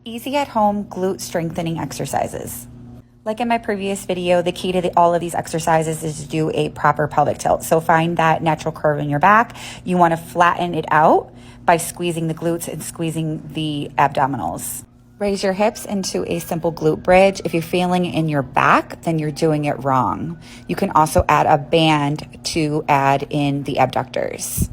Easy at home glute strengthening exercises. Like in my previous video, the key to all of these exercises is to do a proper pelvic tilt. So find that natural curve in your back. You want to flatten it out by squeezing the glutes and squeezing the abdominals. Raise your hips into a simple glute bridge. If you're feeling in your back, then you're doing it wrong. You can also add a band to add in the abductors.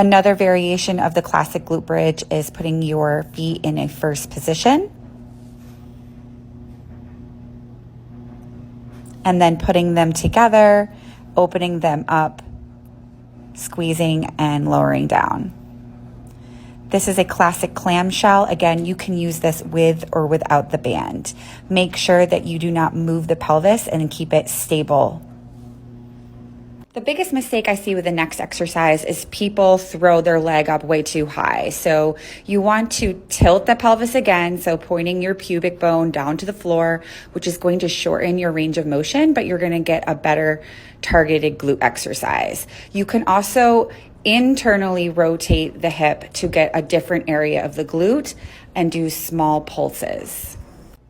Another variation of the classic glute bridge is putting your feet in a first position and then putting them together, opening them up, squeezing and lowering down. This is a classic clamshell. Again, you can use this with or without the band. Make sure that you do not move the pelvis and keep it stable. The biggest mistake I see with the next exercise is people throw their leg up way too high. So you want to tilt the pelvis again, so pointing your pubic bone down to the floor, which is going to shorten your range of motion, but you're going to get a better targeted glute exercise. You can also internally rotate the hip to get a different area of the glute and do small pulses.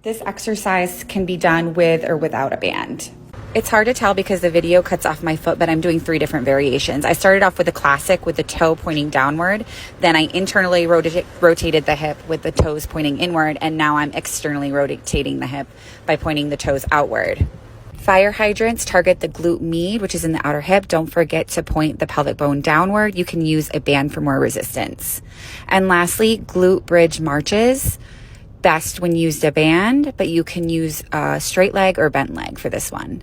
This exercise can be done with or without a band. It's hard to tell because the video cuts off my foot, but I'm doing 3 different variations. I started off with the classic with the toe pointing downward. Then I internally rotated the hip with the toes pointing inward. And now I'm externally rotating the hip by pointing the toes outward. Fire hydrants target the glute med, which is in the outer hip. Don't forget to point the pelvic bone downward. You can use a band for more resistance. And lastly, glute bridge marches. Best when used a band, but you can use a straight leg or bent leg for this one.